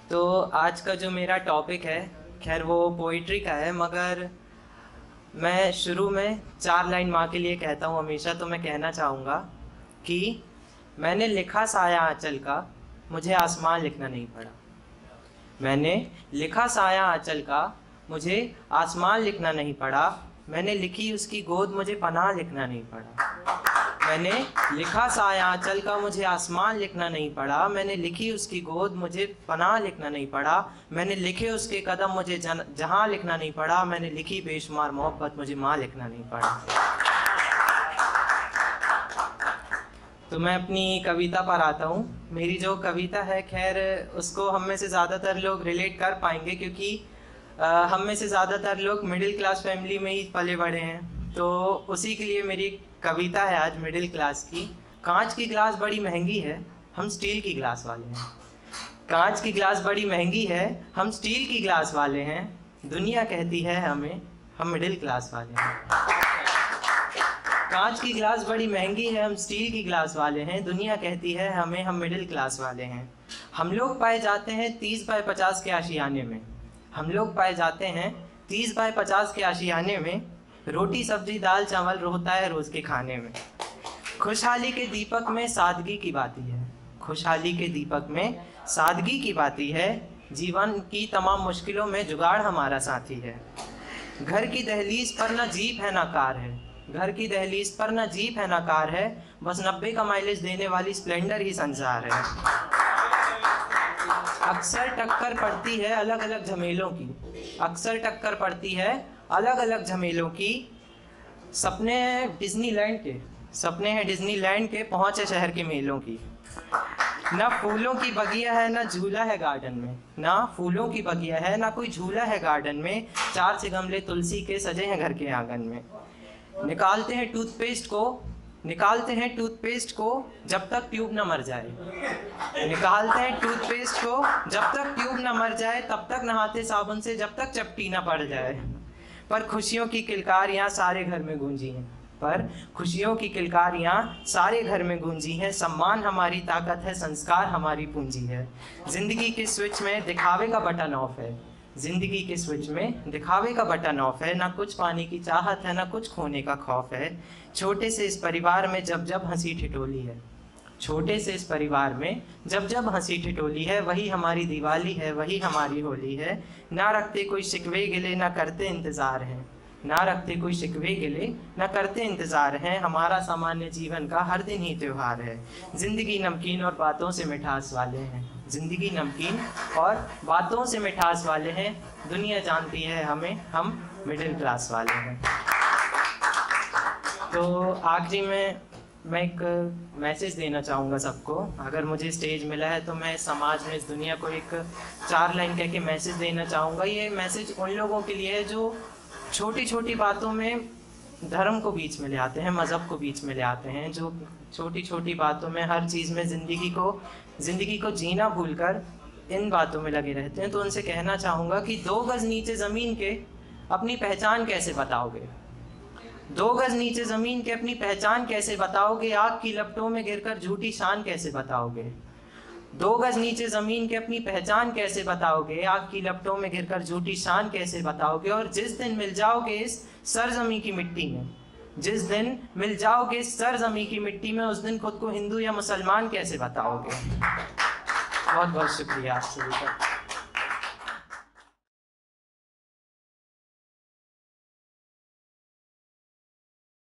तो आज का जो मेरा टॉपिक है, खैर वो पोइट्री का है, मगर मैं शुरू में 4 लाइन माँ के लिए कहता हूँ हमेशा। तो मैं कहना चाहूँगा कि मैंने लिखा साया आंचल का, मुझे आसमान लिखना नहीं पड़ा। मैंने लिखा साया आंचल का, मुझे आसमान लिखना नहीं पड़ा। मैंने लिखी उसकी गोद, मुझे पनाह लिखना नहीं पड़ा। मैंने लिखा साया आंचल का, मुझे आसमान लिखना नहीं पड़ा। मैंने लिखी उसकी गोद, मुझे पनाह लिखना नहीं पड़ा। मैंने लिखे उसके कदम, मुझे जहां लिखना नहीं पड़ा। मैंने लिखी बेशुमार मोहब्बत, मुझे माँ लिखना नहीं पड़ा। तो मैं अपनी कविता पर आता हूँ। मेरी जो कविता है, खैर उसको हम में से ज़्यादातर लोग रिलेट कर पाएंगे, क्योंकि हम में से ज़्यादातर लोग मिडिल क्लास फैमिली में ही पले बड़े हैं। तो उसी के लिए मेरी कविता है आज मिडिल क्लास की। कांच की गिलास बड़ी महंगी है, हम स्टील की गिलास वाले हैं। कांच की गिलास बड़ी महंगी है, हम स्टील की गिलास वाले हैं। दुनिया कहती है हमें, हम मिडिल क्लास वाले हैं। कांच की गिलास बड़ी महंगी है, हम स्टील की गिलास वाले हैं। दुनिया कहती है हमें, हम मिडिल क्लास वाले हैं। हम लोग पाए जाते हैं 30 बाय 50 के आशियाने में। हम लोग पाए जाते हैं 30 बाय 50 के आशियाने में। रोटी सब्जी दाल चावल होता है रोज़ के खाने में। खुशहाली के दीपक में सादगी की बाती है। खुशहाली के दीपक में सादगी की बाती है। जीवन की तमाम मुश्किलों में जुगाड़ हमारा साथी है। घर की दहलीज पर ना जीप है ना कार है। घर की दहलीज पर ना जीप है ना कार है। बस 90 का माइलेज देने वाली स्प्लेंडर ही संसार है। अक्सर टक्कर पड़ती है अलग अलग झमेलों की। अक्सर टक्कर पड़ती है अलग अलग झमेलों की। सपने हैं डिज्नीलैंड के, सपने हैं डिज्नीलैंड के, पहुँचे शहर के मेलों की। ना फूलों की बगिया है ना झूला है गार्डन में। ना फूलों की बगिया है ना कोई झूला है गार्डन में। 4 से गमले तुलसी के सजे हैं घर के आंगन में। निकालते हैं टूथपेस्ट को, निकालते हैं टूथपेस्ट को जब तक ट्यूब न मर जाए। निकालते हैं टूथपेस्ट को जब तक ट्यूब न मर जाए। तब तक नहाते साबुन से जब तक चपटी न पड़ जाए। पर खुशियों की किलकारियाँ सारे घर में गूंजी हैं। पर खुशियों की किलकारियाँ सारे घर में गूंजी हैं। सम्मान हमारी ताकत है, संस्कार हमारी पूंजी है। जिंदगी के स्विच में दिखावे का बटन ऑफ है। जिंदगी के स्विच में दिखावे का बटन ऑफ है। ना कुछ पाने की चाहत है, ना कुछ खोने का खौफ है। छोटे से इस परिवार में जब जब हंसी ठिठोली है। छोटे से इस परिवार में जब जब हंसी ठिठोली है। वही हमारी दिवाली है, वही हमारी होली है। ना रखते कोई शिकवे गिले, ना करते इंतज़ार हैं। ना रखते कोई शिकवे गिले, ना करते इंतज़ार हैं। हमारा सामान्य जीवन का हर दिन ही त्यौहार है। ज़िंदगी नमकीन और बातों से मिठास वाले हैं। ज़िंदगी नमकीन और बातों से मिठास वाले हैं। दुनिया जानती है हमें, हम मिडिल क्लास वाले हैं। तो आखिरी में मैं एक मैसेज देना चाहूँगा सबको। अगर मुझे स्टेज मिला है तो मैं समाज में, इस दुनिया को एक 4 लाइन कह के मैसेज देना चाहूँगा। ये मैसेज उन लोगों के लिए है जो छोटी छोटी बातों में धर्म को बीच में ले आते हैं, मज़हब को बीच में ले आते हैं, जो छोटी छोटी बातों में, हर चीज़ में ज़िंदगी को जीना भूलकर इन बातों में लगे रहते हैं। तो उनसे कहना चाहूँगा कि 2 गज़ नीचे ज़मीन के अपनी पहचान कैसे बताओगे। 2 गज़ नीचे ज़मीन के अपनी पहचान कैसे बताओगे। आग की लपटों में गिरकर झूठी शान कैसे बताओगे। 2 गज़ नीचे ज़मीन के अपनी पहचान कैसे बताओगे। आग की लपटों में गिरकर झूठी शान कैसे बताओगे। और जिस दिन मिल जाओगे इस सरज़मी की मिट्टी में, जिस दिन मिल जाओगे इस सरज़मी की मिट्टी में, उस दिन खुद को हिंदू या मुसलमान कैसे बताओगे। बहुत बहुत शुक्रिया आप सभी का।